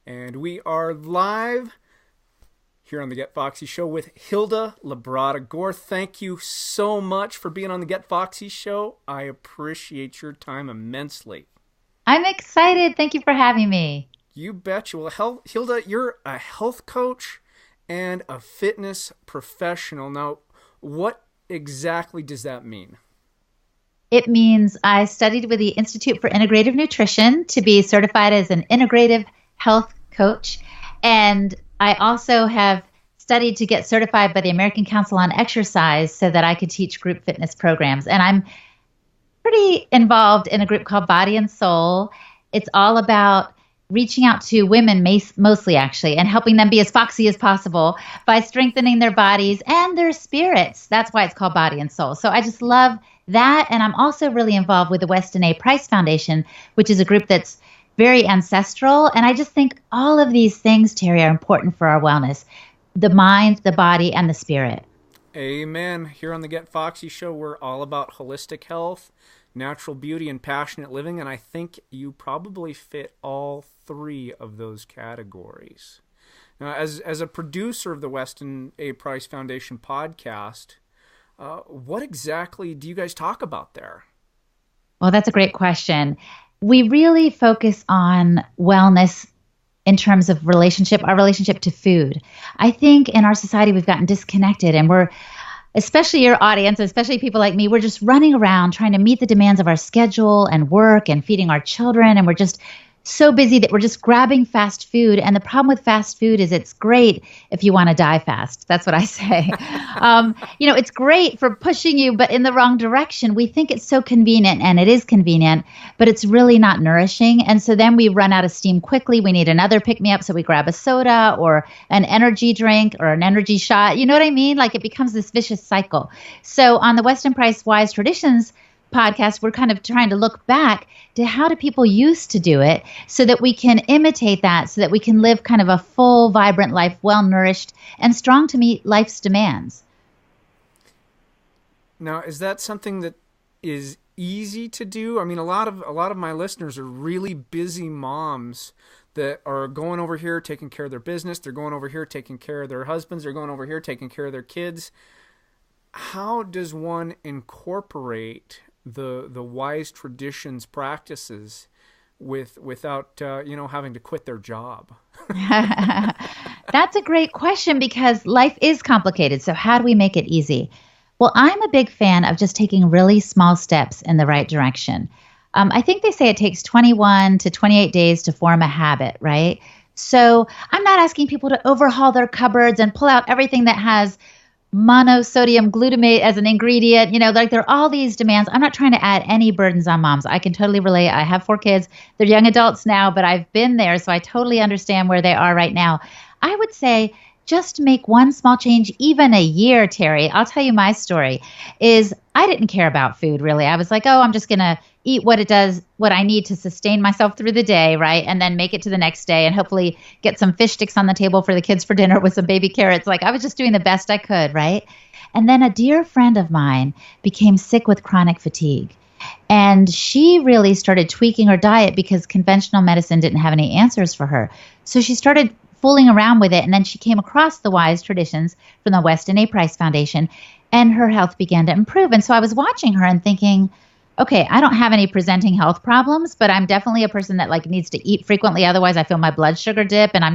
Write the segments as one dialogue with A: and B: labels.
A: And we are live here on the Get Foxy Show with Hilda Labrada-Gore. Thank you so much for being on the Get Foxy Show. I appreciate your time immensely.
B: I'm excited. Thank you for having me.
A: You betcha. Well, Hilda, you're a health coach and a fitness professional. Now, what exactly does that mean?
B: It means I studied with the Institute for Integrative Nutrition to be certified as an integrative health coach. And I also have studied to get certified by the American Council on Exercise so that I could teach group fitness programs. And I'm pretty involved in a group called Body and Soul. It's all about reaching out to women, mostly actually, and helping them be as foxy as possible by strengthening their bodies and their spirits. That's why it's called Body and Soul. So I just love that. And I'm also really involved with the Weston A. Foundation, which is a group that's very ancestral. And I just think all of these things, Terry, are important for our wellness. The mind, the body, and the spirit.
A: Amen. Here on the Get Foxy Show, we're all about holistic health, natural beauty, and passionate living. And I think you probably fit all three of those categories. Now, as a producer of the Weston A. Price Foundation podcast, what exactly do you guys talk about there?
B: Well, that's a great question. We really focus on wellness in terms of our relationship to food. I think in our society, we've gotten disconnected, and we're, especially your audience, especially people like me, we're just running around trying to meet the demands of our schedule and work and feeding our children. And we're just so busy that we're just grabbing fast food. And the problem with fast food is it's great if you want to die fast. That's what I say. It's great for pushing you, but in the wrong direction. We think it's so convenient, and it is convenient, but it's really not nourishing. And so then we run out of steam quickly. We need another pick-me-up, so we grab a soda or an energy drink or an energy shot. You know what I mean? Like, it becomes this vicious cycle. So on the Weston Price Wise Traditions podcast, we're kind of trying to look back to how do people used to do it so that we can imitate that, so that we can live kind of a full, vibrant life, well-nourished and strong to meet life's demands.
A: Now, is that something that is easy to do? I mean, a lot of my listeners are really busy moms that are going over here taking care of their business. They're going over here taking care of their husbands. They're going over here taking care of their kids. How does one incorporate the wise traditions practices without having to quit their job?
B: That's a great question, because life is complicated. So how do we make it easy? Well, I'm a big fan of just taking really small steps in the right direction. I think they say it takes 21 to 28 days to form a habit, right? So I'm not asking people to overhaul their cupboards and pull out everything that has monosodium glutamate as an ingredient. Like, there are all these demands. I'm not trying to add any burdens on moms. I can totally relate. I have 4 kids. They're young adults now, but I've been there, so I totally understand where they are right now. I would say just make one small change, even a year, Terry. I'll tell you my story. Is I didn't care about food, really. I was like, I'm just going to eat what I need to sustain myself through the day, right? And then make it to the next day and hopefully get some fish sticks on the table for the kids for dinner with some baby carrots. Like, I was just doing the best I could, right? And then a dear friend of mine became sick with chronic fatigue. And she really started tweaking her diet because conventional medicine didn't have any answers for her. So she started fooling around with it. And then she came across the Wise Traditions from the Weston A. Price Foundation, and her health began to improve. And so I was watching her and thinking, okay, I don't have any presenting health problems, but I'm definitely a person that needs to eat frequently. Otherwise, I feel my blood sugar dip. And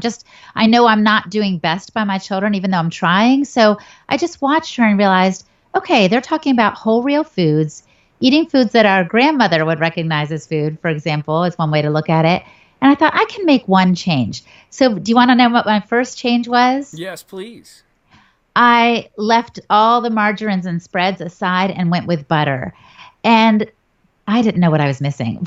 B: I know I'm not doing best by my children, even though I'm trying. So I just watched her and realized, okay, they're talking about whole, real foods, eating foods that our grandmother would recognize as food, for example, is one way to look at it. And I thought I can make one change. So do you want to know what my first change was?
A: Yes, please.
B: I left all the margarines and spreads aside and went with butter. And I didn't know what I was missing.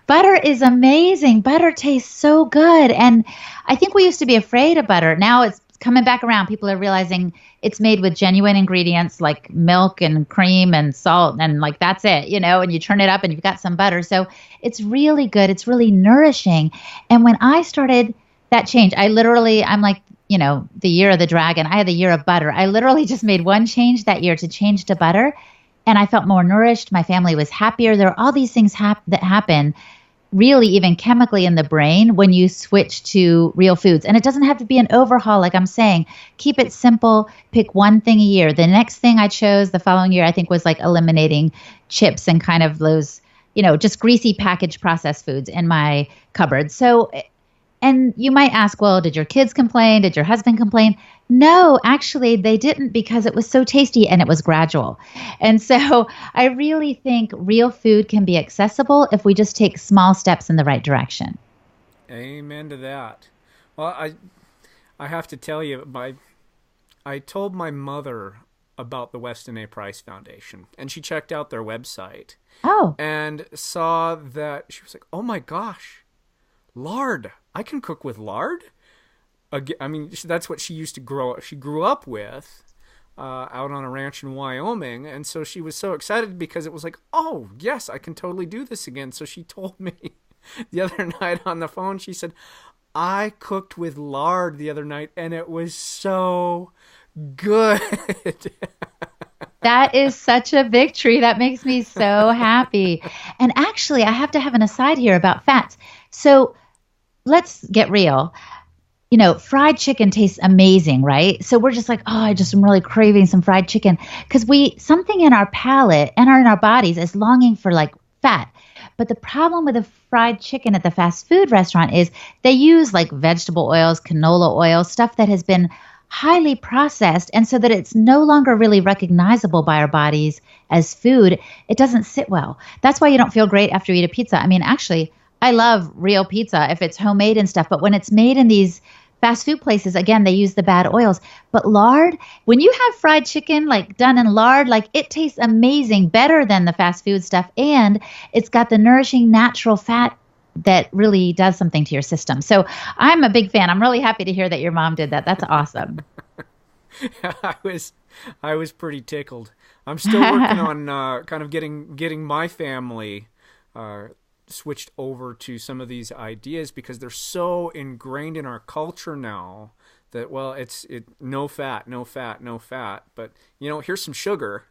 B: Butter is amazing. Butter tastes so good. And I think we used to be afraid of butter. Now it's coming back around. People are realizing it's made with genuine ingredients like milk and cream and salt, and that's it, and you turn it up and you've got some butter. So it's really good. It's really nourishing. And when I started that change, I'm the year of the dragon. I had the year of butter. I literally just made one change that year to change to butter. And I felt more nourished. My family was happier. There are all these things that happen really even chemically in the brain when you switch to real foods. And it doesn't have to be an overhaul, like I'm saying. Keep it simple. Pick one thing a year. The next thing I chose the following year, I think, was like eliminating chips and kind of those, just greasy packaged processed foods in my cupboard. So, and you might ask, well, did your kids complain? Did your husband complain? No, actually, they didn't, because it was so tasty and it was gradual. And so I really think real food can be accessible if we just take small steps in the right direction.
A: Amen to that. Well, I have to tell you, I told my mother about the Weston A. Price Foundation, and she checked out their website.
B: Oh.
A: And saw that, she was like, oh my gosh, lard. I can cook with lard? I mean, that's what she used to she grew up with out on a ranch in Wyoming. And so she was so excited because it was like, oh, yes, I can totally do this again. So she told me the other night on the phone, she said, I cooked with lard the other night and it was so good.
B: That is such a victory. That makes me so happy. And actually, I have to have an aside here about fats. So let's get real. Fried chicken tastes amazing, right? So we're just like, oh, I just am really craving some fried chicken, because something in our palate and in our bodies is longing for like fat. But the problem with the fried chicken at the fast food restaurant is they use like vegetable oils, canola oil, stuff that has been highly processed, and so that it's no longer really recognizable by our bodies as food, it doesn't sit well. That's why you don't feel great after you eat a pizza. I mean, actually, I love real pizza if it's homemade and stuff, but when it's made in these fast food places, again, they use the bad oils. But lard, when you have fried chicken like done in lard, like it tastes amazing, better than the fast food stuff, and it's got the nourishing natural fat that really does something to your system. So I'm a big fan. I'm really happy to hear that your mom did that. That's awesome.
A: I was pretty tickled. I'm still working on kind of getting my family switched over to some of these ideas, because they're so ingrained in our culture now that, well, it's no fat, no fat, no fat, but here's some sugar.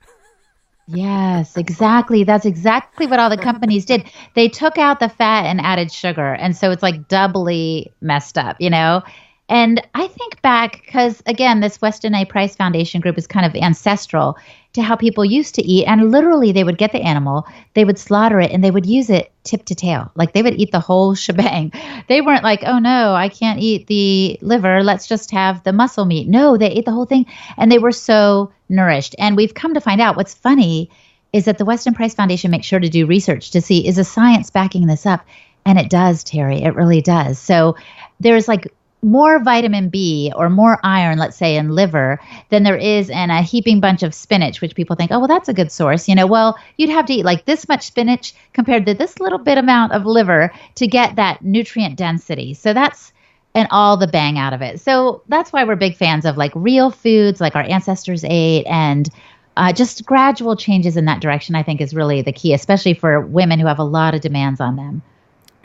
B: Yes, exactly. That's exactly what all the companies did. They took out the fat and added sugar. And so it's like doubly messed up, And I think back, because again, this Weston A. Price Foundation group is kind of ancestral to how people used to eat. And literally they would get the animal, they would slaughter it, and they would use it tip to tail. Like they would eat the whole shebang. They weren't like, oh no, I can't eat the liver, let's just have the muscle meat. No, they ate the whole thing, and they were so nourished. And we've come to find out, what's funny is that the Weston Price Foundation makes sure to do research to see, is the science backing this up? And it does, Terry. It really does. So there's like more vitamin B or more iron, let's say, in liver than there is in a heaping bunch of spinach, which people think, oh, well, that's a good source. Well, you'd have to eat like this much spinach compared to this little bit amount of liver to get that nutrient density. So that's and all the bang out of it. So that's why we're big fans of like real foods like our ancestors ate, and just gradual changes in that direction, I think, is really the key, especially for women who have a lot of demands on them.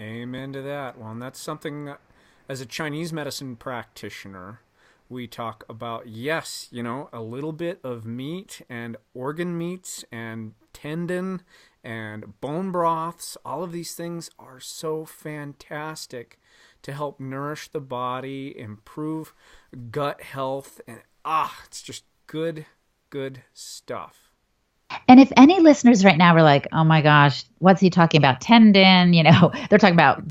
A: Amen to that. Well, and that's something that, as a Chinese medicine practitioner, we talk about, yes, a little bit of meat and organ meats and tendon and bone broths. All of these things are so fantastic to help nourish the body, improve gut health, and it's just good stuff.
B: And if any listeners right now are like, oh my gosh, what's he talking about? Tendon, they're talking about,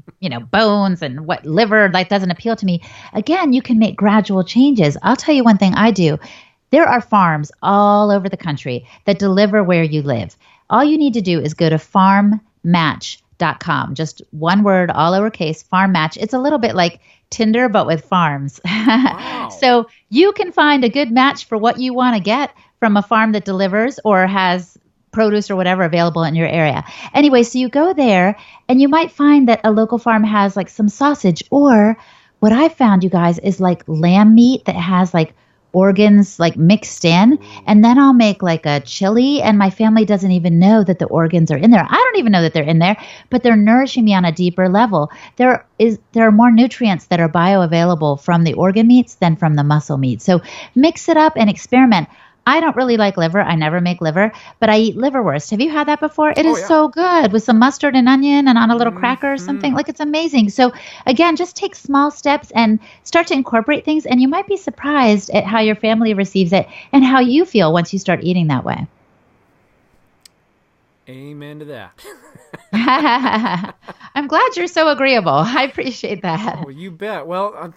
B: bones and what liver, that doesn't appeal to me. Again, you can make gradual changes. I'll tell you one thing I do. There are farms all over the country that deliver where you live. All you need to do is go to farmmatch.com. Just one word, all lowercase, Farm Match. It's a little bit like Tinder, but with farms. Wow. So you can find a good match for what you want to get from a farm that delivers or has produce or whatever available in your area. Anyway, so you go there and you might find that a local farm has like some sausage, or what I found, you guys, is like lamb meat that has like organs like mixed in. And then I'll make like a chili, and my family doesn't even know that the organs are in there. I don't even know that they're in there, but they're nourishing me on a deeper level. There are more nutrients that are bioavailable from the organ meats than from the muscle meat. So mix it up and experiment. I don't really like liver. I never make liver, but I eat liverwurst. Have you had that before? It
A: Oh,
B: is
A: yeah.
B: so good with some mustard and onion and on a little cracker or
A: Hmm.
B: something. Like it's amazing. So again, just take small steps and start to incorporate things, and you might be surprised at how your family receives it and how you feel once you start eating that way.
A: Amen to that.
B: I'm glad you're so agreeable. I appreciate that.
A: Oh, you bet. Well,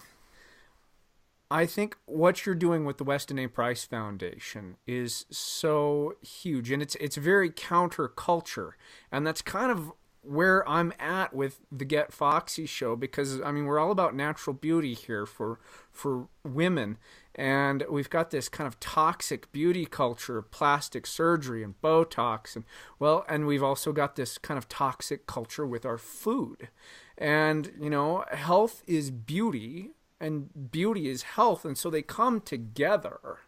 A: I think what you're doing with the Weston A. Price Foundation is so huge, and it's very counterculture, and that's kind of where I'm at with the Get Foxy show, because I mean we're all about natural beauty here for women, and we've got this kind of toxic beauty culture of plastic surgery and Botox, and well, and we've also got this kind of toxic culture with our food, and health is beauty and beauty is health, and so they come together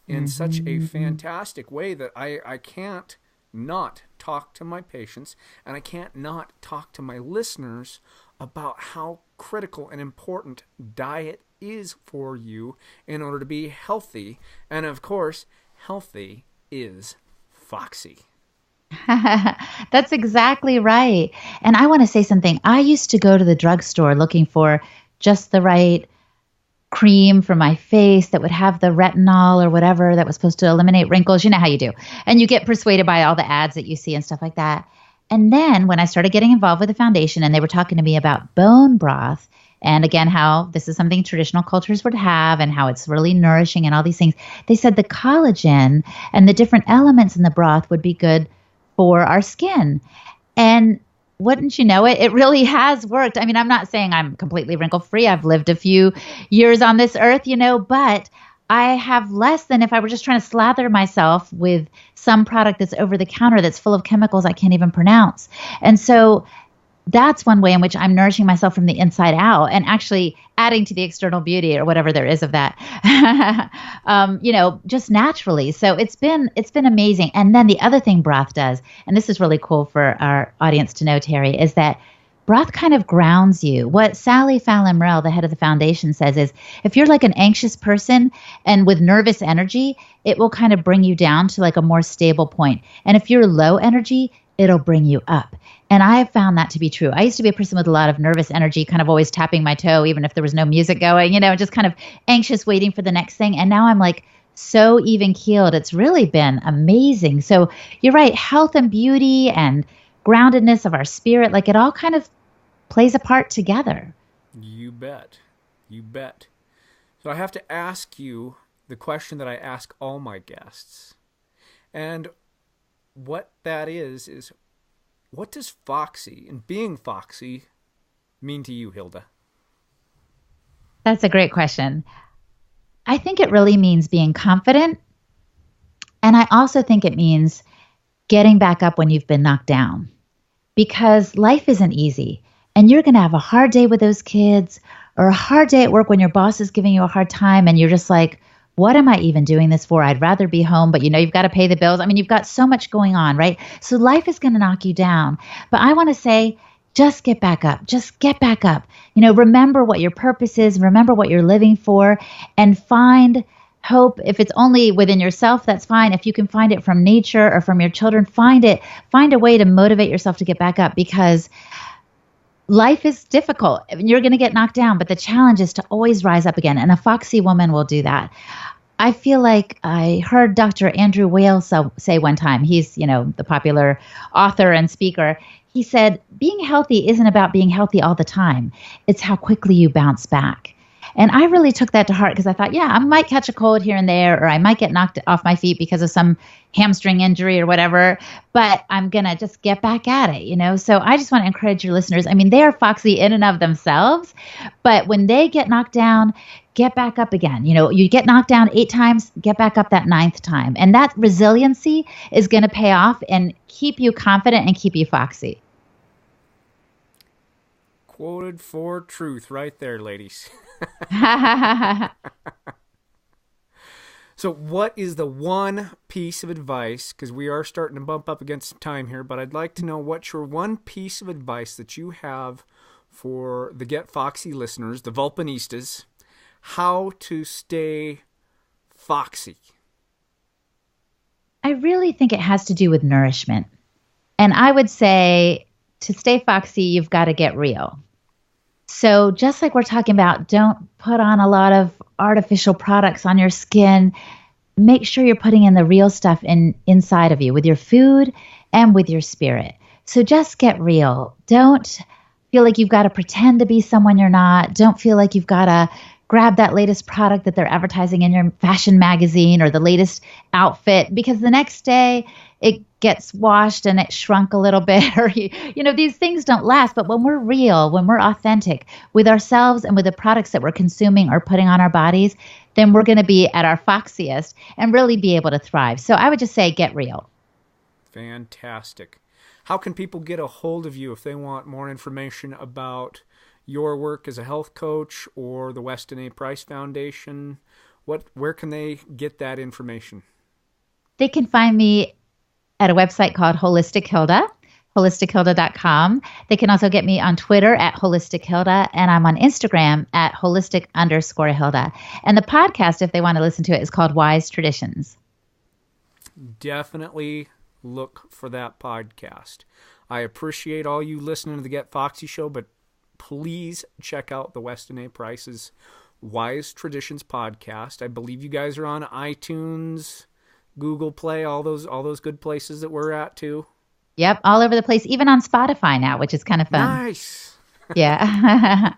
A: in such a fantastic way that I can't not talk to my patients, and I can't not talk to my listeners about how critical and important diet is for you in order to be healthy. And of course, healthy is foxy.
B: That's exactly right. And I want to say something. I used to go to the drugstore looking for just the right cream for my face that would have the retinol or whatever that was supposed to eliminate wrinkles. You know how you do. And you get persuaded by all the ads that you see and stuff like that. And then when I started getting involved with the foundation and they were talking to me about bone broth, and again, how this is something traditional cultures would have and how it's really nourishing and all these things, they said the collagen and the different elements in the broth would be good for our skin. And wouldn't you know it, it really has worked. I mean, I'm not saying I'm completely wrinkle free. I've lived a few years on this earth, but I have less than if I were just trying to slather myself with some product that's over the counter that's full of chemicals I can't even pronounce. And so that's one way in which I'm nourishing myself from the inside out and actually adding to the external beauty or whatever there is of that, just naturally. So it's been amazing. And then the other thing broth does, and this is really cool for our audience to know, Terry, is that broth kind of grounds you. What Sally Fallon Morell, the head of the foundation, says is if you're like an anxious person and with nervous energy, it will kind of bring you down to like a more stable point. And if you're low energy, it'll bring you up. And I have found that to be true. I used to be a person with a lot of nervous energy, kind of always tapping my toe, even if there was no music going, just kind of anxious, waiting for the next thing. And now I'm like so even keeled. It's really been amazing. So you're right. Health and beauty and groundedness of our spirit, like it all kind of plays a part together.
A: You bet. You bet. So I have to ask you the question that I ask all my guests. And what that is what does foxy and being foxy mean to you, Hilda?
B: That's a great question. I think it really means being confident. And I also think it means getting back up when you've been knocked down because life isn't easy. And you're going to have a hard day with those kids or a hard day at work when your boss is giving you a hard time and you're just like, what am I even doing this for? I'd rather be home, but you've got to pay the bills. I mean, you've got so much going on, right? So life is going to knock you down. But I want to say, just get back up. Just get back up. Remember what your purpose is, remember what you're living for, and find hope. If it's only within yourself, that's fine. If you can find it from nature or from your children, find it. Find a way to motivate yourself to get back up because life is difficult. You're going to get knocked down, but the challenge is to always rise up again. And a foxy woman will do that. I feel like I heard Dr. Andrew Weil say one time, he's, the popular author and speaker. He said, being healthy isn't about being healthy all the time. It's how quickly you bounce back. And I really took that to heart because I thought, yeah, I might catch a cold here and there, or I might get knocked off my feet because of some hamstring injury or whatever, but I'm going to just get back at it, So I just want to encourage your listeners. I mean, they are foxy in and of themselves, but when they get knocked down, get back up again. You get knocked down 8 times, get back up that 9th time. And that resiliency is going to pay off and keep you confident and keep you foxy.
A: Quoted for truth right there, ladies. So what is the one piece of advice, because we are starting to bump up against some time here, but I'd like to know what's your one piece of advice that you have for the Get Foxy listeners, the Vulpanistas, how to stay foxy?
B: I really think it has to do with nourishment. And I would say to stay foxy, you've got to get real. So just like we're talking about, don't put on a lot of artificial products on your skin. Make sure you're putting in the real stuff inside of you with your food and with your spirit. So just get real. Don't feel like you've got to pretend to be someone you're not. Don't feel like you've got to grab that latest product that they're advertising in your fashion magazine or the latest outfit because the next day it gets washed and it shrunk a little bit or these things don't last. But when we're real, when we're authentic with ourselves and with the products that we're consuming or putting on our bodies, then we're going to be at our foxiest and really be able to thrive. So I would just say get real.
A: Fantastic. How can people get a hold of you if they want more information about your work as a health coach or the Weston A. Price Foundation? Where can they get that information?
B: They can find me at a website called Holistic Hilda, holistichilda.com. They can also get me on Twitter at Holistic Hilda, and I'm on Instagram at holistic_Hilda. And the podcast, if they want to listen to it, is called Wise Traditions.
A: Definitely look for that podcast. I appreciate all you listening to the Get Foxy Show, but please check out the Weston A. Price's Wise Traditions podcast. I believe you guys are on iTunes, Google Play, all those good places that we're at too.
B: Yep, all over the place, even on Spotify now, which is kind of fun.
A: Nice.
B: Yeah.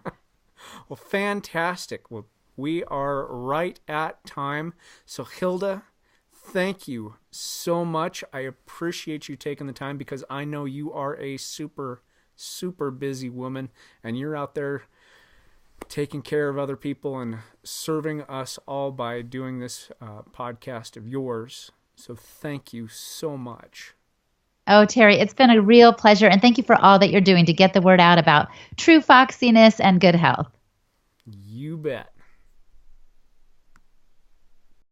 A: Well, fantastic. Well, we are right at time. So Hilda, thank you so much. I appreciate you taking the time because I know you are a super busy woman and you're out there taking care of other people and serving us all by doing this podcast of yours. So thank you so much.
B: Oh, Terry, it's been a real pleasure. And thank you for all that you're doing to get the word out about true foxiness and good health.
A: You bet.